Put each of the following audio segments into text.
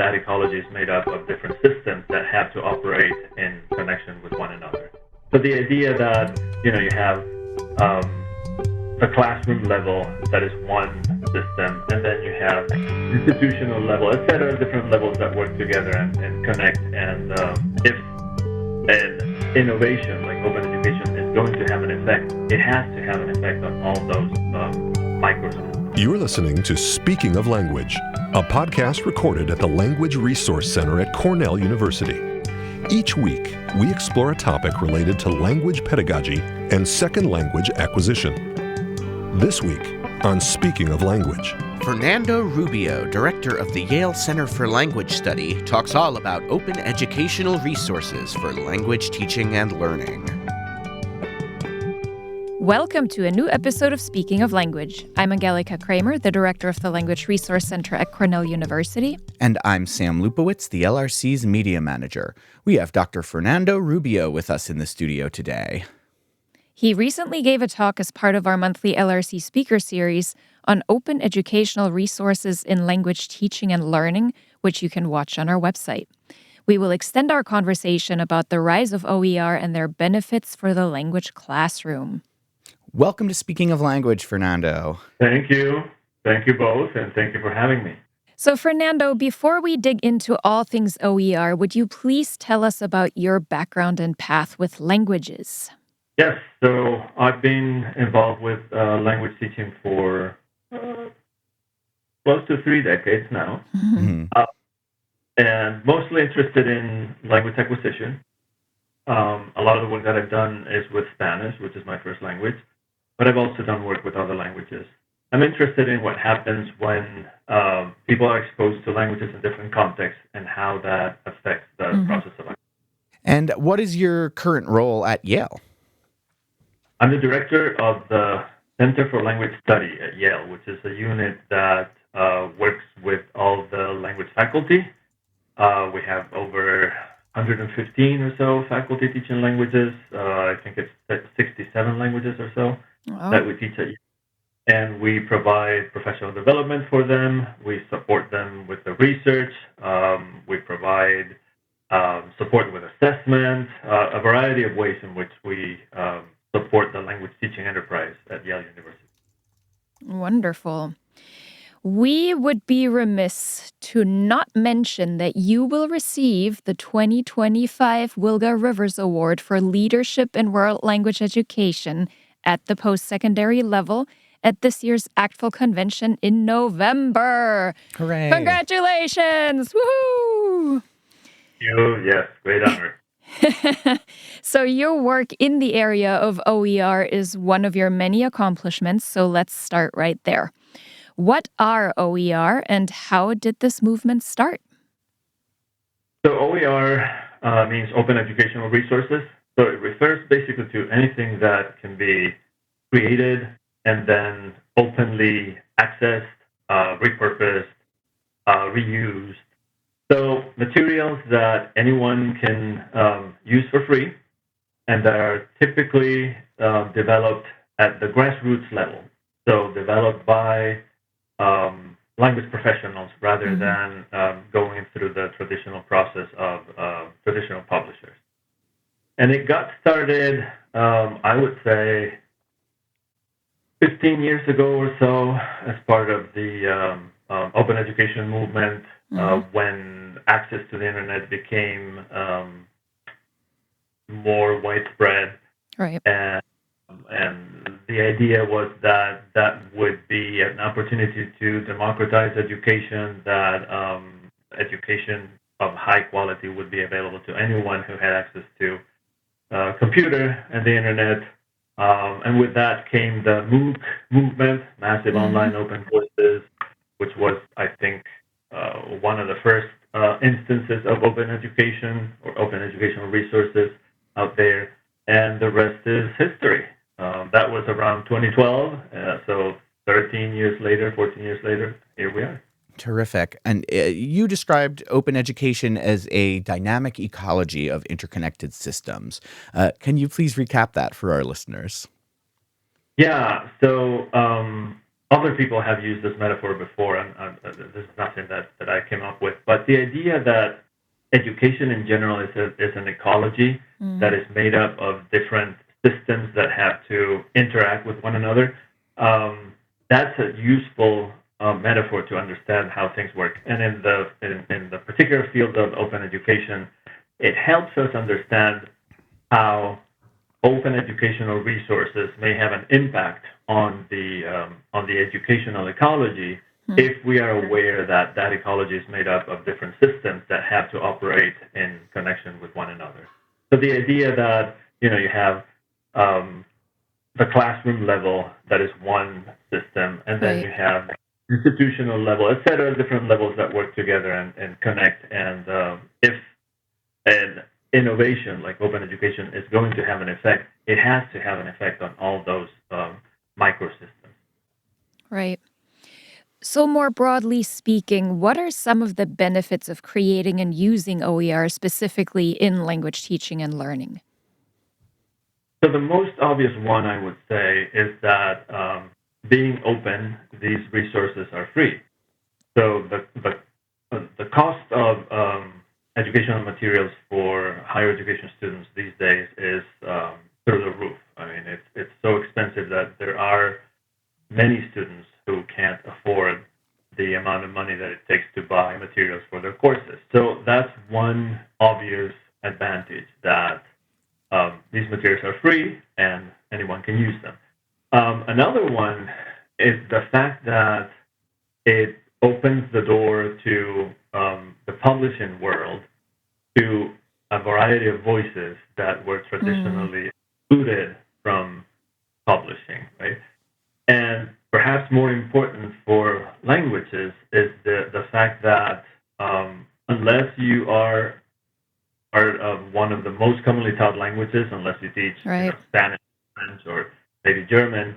that ecology is made up of different systems that have to operate in connection with one another. So the idea that, you have the classroom level that is one system, and then you have institutional level, et cetera, different levels that work together and connect. And if an innovation like open education is going to have an effect, it has to have an effect on all those microsystems. You're listening to Speaking of Language, a podcast recorded at the Language Resource Center at Cornell University. Each week, we explore a topic related to language pedagogy and second language acquisition. This week on Speaking of Language, Fernando Rubio, director of the Yale Center for Language Study, talks all about open educational resources for language teaching and learning. Welcome to a new episode of Speaking of Language. I'm Angelica Kramer, the director of the Language Resource Center at Cornell University. And I'm Sam Lupowitz, the LRC's media manager. We have Dr. Fernando Rubio with us in the studio today. He recently gave a talk as part of our monthly LRC speaker series on open educational resources in language teaching and learning, which you can watch on our website. We will extend our conversation about the rise of OER and their benefits for the language classroom. Welcome to Speaking of Language, Fernando. Thank you. Thank you both, and thank you for having me. So, Fernando, before we dig into all things OER, would you please tell us about your background and path with languages? Yes, so I've been involved with language teaching for close to 3 decades now, and mostly interested in language acquisition. A lot of the work that I've done is with Spanish, which is my first language, but I've also done work with other languages. I'm interested in what happens when people are exposed to languages in different contexts and how that affects the process of language. And what is your current role at Yale? I'm the director of the Center for Language Study at Yale, which is a unit that works with all the language faculty. We have over 115 or so faculty teaching languages. I think it's 67 languages or so that we teach at Yale. And we provide professional development for them. We support them with the research. We provide support with assessment, a variety of ways in which we support the language teaching enterprise at Yale University. Wonderful. We would be remiss to not mention that you will receive the 2025 Wilga Rivers Award for Leadership in World Language Education at the post-secondary level at this year's ACTFL convention in November. Hooray! Congratulations! Woohoo! Yes, great honor. So your work in the area of OER is one of your many accomplishments, so let's start right there. What are OER and how did this movement start? So OER means Open Educational Resources. So it refers basically to anything that can be created and then openly accessed, repurposed, reused. So materials that anyone can use for free and that are typically developed at the grassroots level. So developed by language professionals rather than going through the traditional process of traditional publishers. And it got started, I would say, 15 years ago or so as part of the open education movement when access to the internet became more widespread. Right. And the idea was that that would be an opportunity to democratize education, that education of high quality would be available to anyone who had access to a computer and the internet. And with that came the MOOC movement, Massive Online Open Courses, which was, I think, one of the first instances of open education or open educational resources out there. And the rest is history. That was around 2012. So 13 years later, 14 years later, here we are. Terrific. And you described open education as a dynamic ecology of interconnected systems. Can you please recap that for our listeners? Yeah. So other people have used this metaphor before, and this is nothing that I came up with. But the idea that education in general is an ecology that is made up of different systems that have to interact with one another. That's a useful metaphor to understand how things work. And in the particular field of open education, it helps us understand how open educational resources may have an impact on the educational ecology if we are aware that that ecology is made up of different systems that have to operate in connection with one another. So the idea that you have the classroom level that is one system, and then you have institutional level, et cetera, different levels that work together and connect. And if an innovation like open education is going to have an effect, it has to have an effect on all those microsystems. Right. So more broadly speaking, what are some of the benefits of creating and using OER specifically in language teaching and learning? So the most obvious one I would say is that being open, these resources are free. So the cost of educational materials for higher education students these days is through the roof. I mean, it's so expensive that there are many students who can't afford the amount of money that it takes to buy materials for their courses. So that's one obvious advantage, that these materials are free and anyone can use them. Another one is the fact that it opens the door to the publishing world, to a variety of voices that were traditionally excluded from publishing, right? And perhaps more important for languages is the fact that unless you are one of the most commonly taught languages, unless you teach Spanish, French, or maybe German,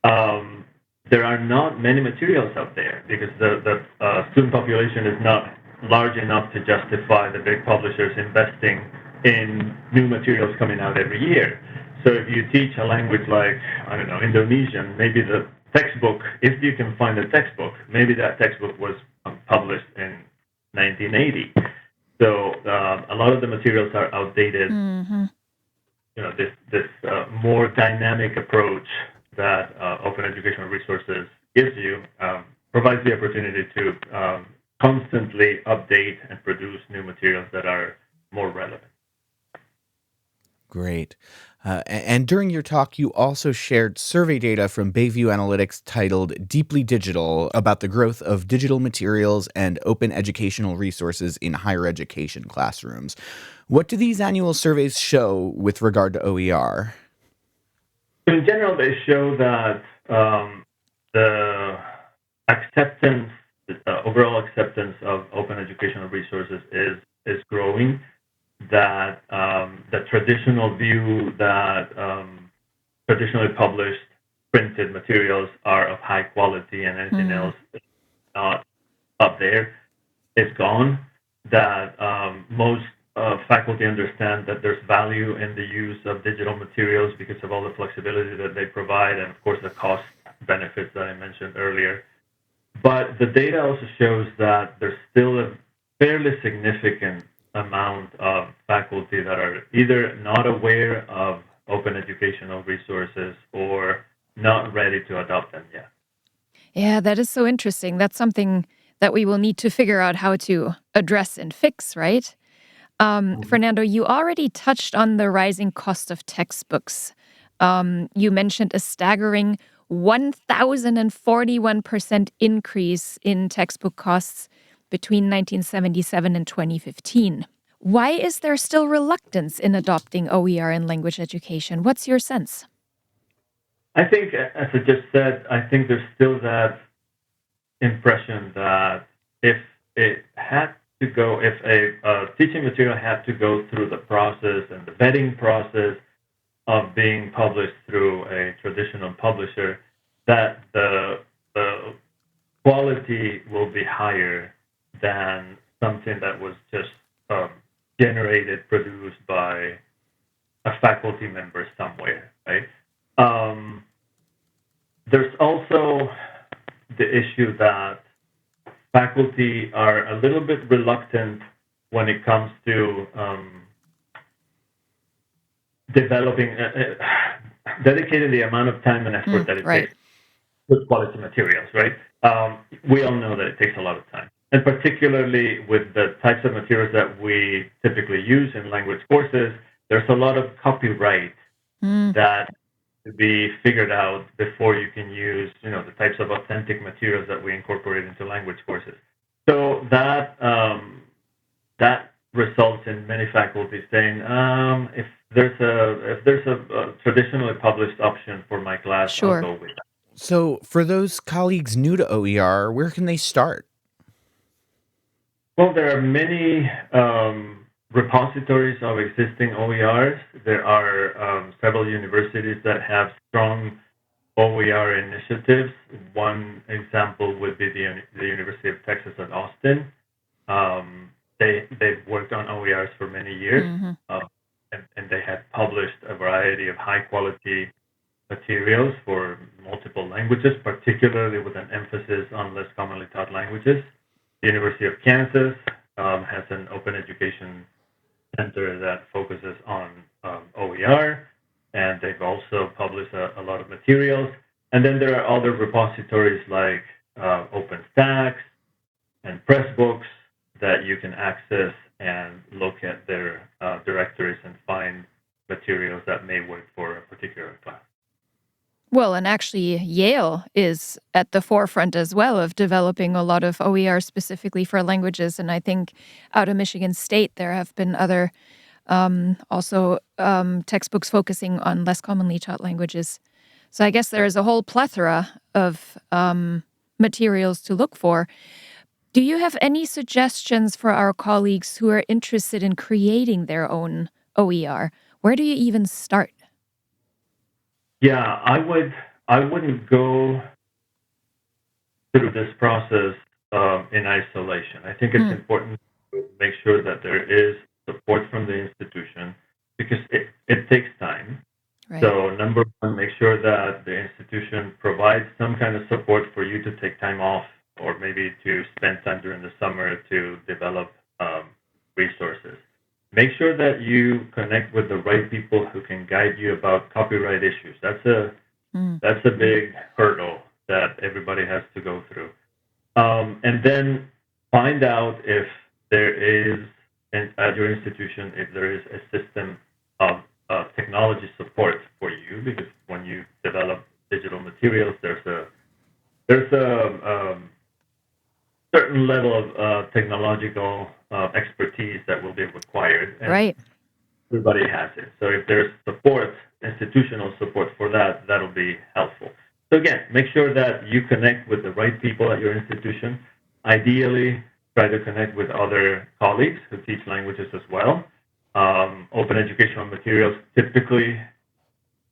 there are not many materials out there because the student population is not large enough to justify the big publishers investing in new materials coming out every year. So if you teach a language like, I don't know, Indonesian, maybe the textbook, if you can find a textbook, maybe that textbook was published in 1980. So a lot of the materials are outdated. This more dynamic approach that open educational resources gives you provides the opportunity to constantly update and produce new materials that are more relevant. Great. And during your talk, you also shared survey data from Bayview Analytics titled Deeply Digital about the growth of digital materials and open educational resources in higher education classrooms. What do these annual surveys show with regard to OER? In general, they show that the acceptance, overall acceptance of open educational resources is growing. That the traditional view that traditionally published printed materials are of high quality and anything else is not up there is gone. That most faculty understand that there's value in the use of digital materials because of all the flexibility that they provide and, of course, the cost benefits that I mentioned earlier. But the data also shows that there's still a fairly significant amount of faculty that are either not aware of open educational resources or not ready to adopt them yet. Yeah, that is so interesting. That's something that we will need to figure out how to address and fix, right? Fernando, you already touched on the rising cost of textbooks. You mentioned a staggering 1,041% increase in textbook costs between 1977 and 2015. Why is there still reluctance in adopting OER in language education? What's your sense? I think, as I just said, I think there's still that impression that if a teaching material had to go through the process and the vetting process of being published through a traditional publisher, that the quality will be higher than something that was just generated, produced by a faculty member somewhere, right? There's also the issue that faculty are a little bit reluctant when it comes to developing, dedicating the amount of time and effort that it right. takes with quality materials, right? We all know that it takes a lot of time. And particularly with the types of materials that we typically use in language courses, there's a lot of copyright Mm, that to be figured out before you can use, the types of authentic materials that we incorporate into language courses. So that results in many faculty saying, if there's a traditionally published option for my class, I'll sure. go with that. So, for those colleagues new to OER, where can they start? Well, there are many repositories of existing OERs. There are several universities that have strong OER initiatives. One example would be the University of Texas at Austin. They've worked on OERs for many years, Hmm. and they have published a variety of high quality materials for multiple languages, particularly with an emphasis on less commonly taught languages. The University of Kansas has an open education center that focuses on OER, and they've also published a lot of materials. And then there are other repositories like OpenStax and Pressbooks that you can access and look at their directories and find materials that may work for a particular class. Well, and actually, Yale is at the forefront as well of developing a lot of OER specifically for languages. And I think out of Michigan State, there have been other also textbooks focusing on less commonly taught languages. So I guess there is a whole plethora of materials to look for. Do you have any suggestions for our colleagues who are interested in creating their own OER? Where do you even start? Yeah, I wouldn't go through this process in isolation. I think it's Hmm, important to make sure that there is support from the institution because it takes time. right. So number one, make sure that the institution provides some kind of support for you to take time off or maybe to spend time during the summer to develop resources. Make sure that you connect with the right people who can guide you about copyright issues. Hmm, That's a big hurdle that everybody has to go through. And then find out if there is, at your institution, if there is a system of technology support for you, because when you develop digital materials, there's a certain level of technological expertise that will be required, and right. everybody has it. So if there's support, institutional support for that, that'll be helpful. So again, make sure that you connect with the right people at your institution. Ideally, try to connect with other colleagues who teach languages as well. Open educational materials typically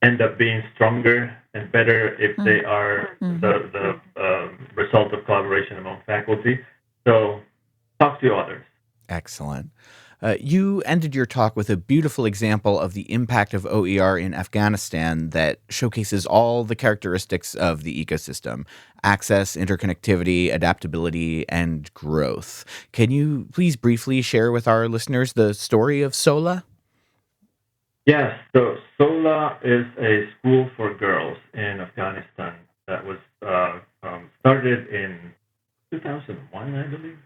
end up being stronger and better if Hmm, they are hmm. the result of collaboration among faculty. So talk to others. Excellent. You ended your talk with a beautiful example of the impact of OER in Afghanistan that showcases all the characteristics of the ecosystem: access, interconnectivity, adaptability, and growth. Can you please briefly share with our listeners the story of SOLA? Yes, so SOLA is a school for girls in Afghanistan that was started in 2001, I believe.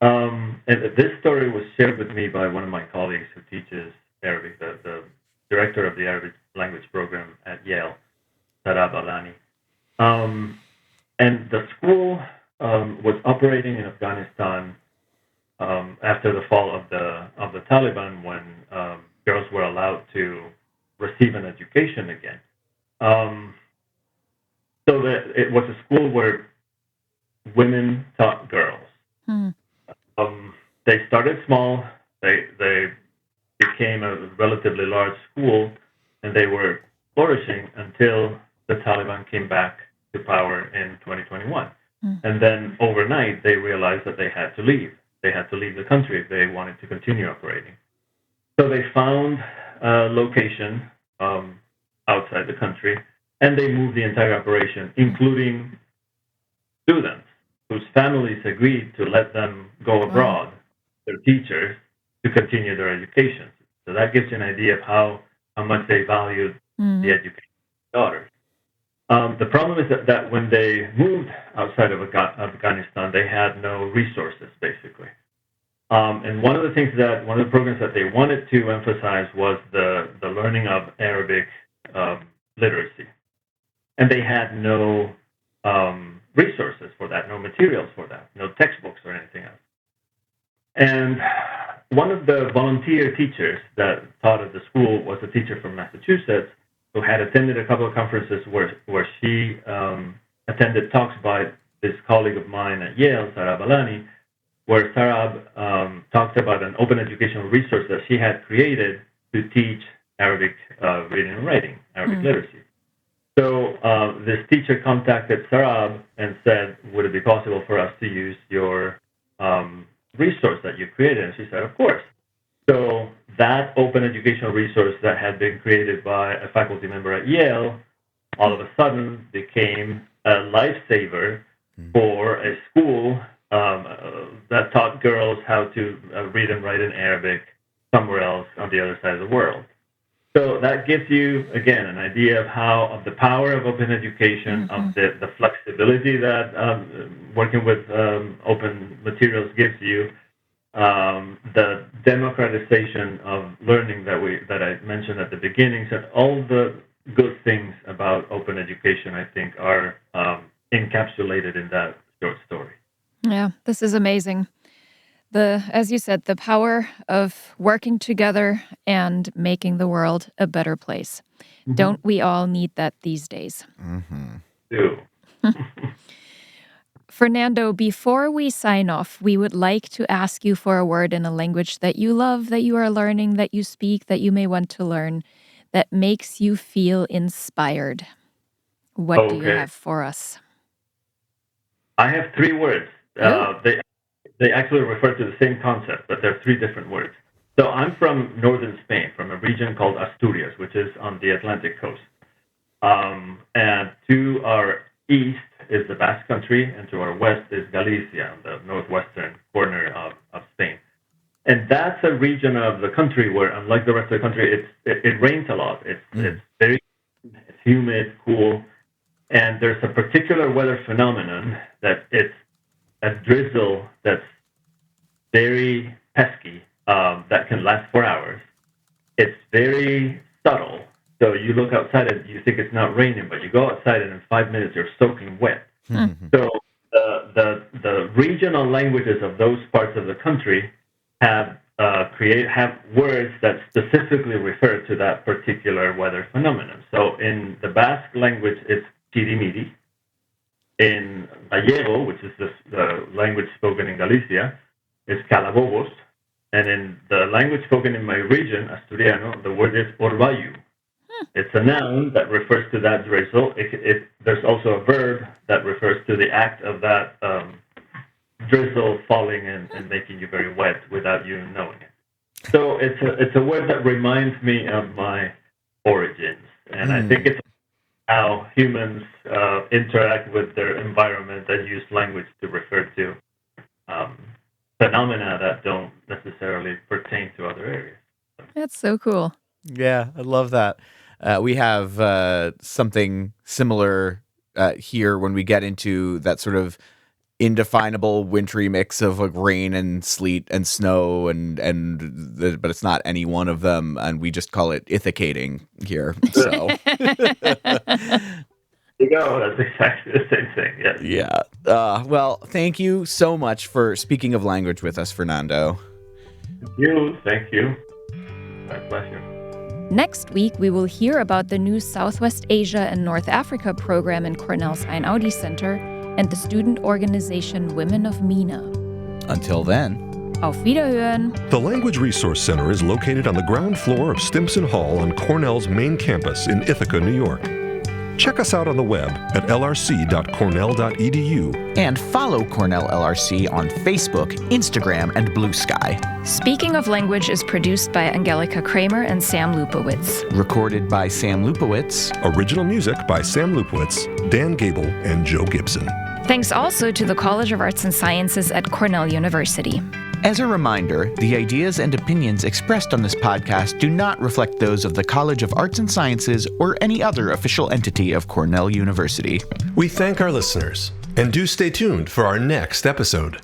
And this story was shared with me by one of my colleagues who teaches Arabic, the director of the Arabic language program at Yale, Sarab Alani. Um, and the school was operating in Afghanistan after the fall of the Taliban, when girls were allowed to receive an education again. Um, so that it was a school where women taught girls. Hmm. They started small. They became a relatively large school, and they were flourishing until the Taliban came back to power in 2021. Hmm. And then overnight, they realized that they had to leave. They had to leave the country if they wanted to continue operating. So they found a location outside the country, and they moved the entire operation, including students whose families agreed to let them go abroad, their teachers, to continue their education. So that gives you an idea of how much they valued the education of their daughters. The problem is that when they moved outside of Afghanistan, they had no resources, basically. And one of the programs that they wanted to emphasize was the learning of Arabic literacy. And they had no resources for that, no materials for that, no textbooks or anything else. And one of the volunteer teachers that taught at the school was a teacher from Massachusetts who had attended a couple of conferences where she attended talks by this colleague of mine at Yale, Sarab Alani, where Sarab talked about an open educational resource that she had created to teach Arabic reading and writing, Arabic literacy. So this teacher contacted Sarab and said, would it be possible for us to use your resource that you created? And she said, of course. So that open educational resource that had been created by a faculty member at Yale all of a sudden became a lifesaver for a school that taught girls how to read and write in Arabic somewhere else on the other side of the world. So that gives you, again, an idea of the power of open education, of the flexibility that working with open materials gives you, the democratization of learning that I mentioned at the beginning. So all the good things about open education, I think, are encapsulated in that short story. Yeah, this is amazing. As you said, the power of working together and making the world a better place. Don't we all need that these days? Do. Fernando, before we sign off, we would like to ask you for a word in a language that you love, that you are learning, that you speak, that you may want to learn, that makes you feel inspired. What do you have for us? I have 3 words. They actually refer to the same concept, but they're 3 different words. So I'm from northern Spain, from a region called Asturias, which is on the Atlantic coast. And to our east is the Basque Country, and to our west is Galicia, the northwestern corner of Spain. And that's a region of the country where, unlike the rest of the country, it rains a lot. It's humid, cool, and there's a particular weather phenomenon that it's a drizzle that's very pesky, that can last for hours. It's very subtle. So you look outside and you think it's not raining, but you go outside and in 5 minutes you're soaking wet. So the regional languages of those parts of the country have words that specifically refer to that particular weather phenomenon. So in the Basque language, it's chirimiri. In Gallego, which is the language spoken in Galicia, is calabobos. And in the language spoken in my region, Asturiano, the word is orvallo. It's a noun that refers to that drizzle. There's also a verb that refers to the act of that drizzle falling and making you very wet without you knowing it. So it's a word that reminds me of my origins. And I think it's how humans interact with their environment and use language to refer to phenomena that don't necessarily pertain to other areas. That's so cool. Yeah, I love that. We have something similar here when we get into that sort of indefinable wintry mix of like rain and sleet and snow but it's not any one of them, and we just call it ithacating here. So there you go. That's exactly the same thing. Yes. Yeah. Well, thank you so much for speaking of language with us, Fernando. Thank you. My pleasure. Next week, we will hear about the new Southwest Asia and North Africa program in Cornell's Einaudi Center and the student organization Women of MENA. Until then, auf Wiederhören. The Language Resource Center is located on the ground floor of Stimson Hall on Cornell's main campus in Ithaca, New York. Check us out on the web at lrc.cornell.edu. And follow Cornell LRC on Facebook, Instagram, and Blue Sky. Speaking of Language is produced by Angelika Kramer and Sam Lupowitz. Recorded by Sam Lupowitz. Original music by Sam Lupowitz, Dan Gable, and Joe Gibson. Thanks also to the College of Arts and Sciences at Cornell University. As a reminder, the ideas and opinions expressed on this podcast do not reflect those of the College of Arts and Sciences or any other official entity of Cornell University. We thank our listeners, and do stay tuned for our next episode.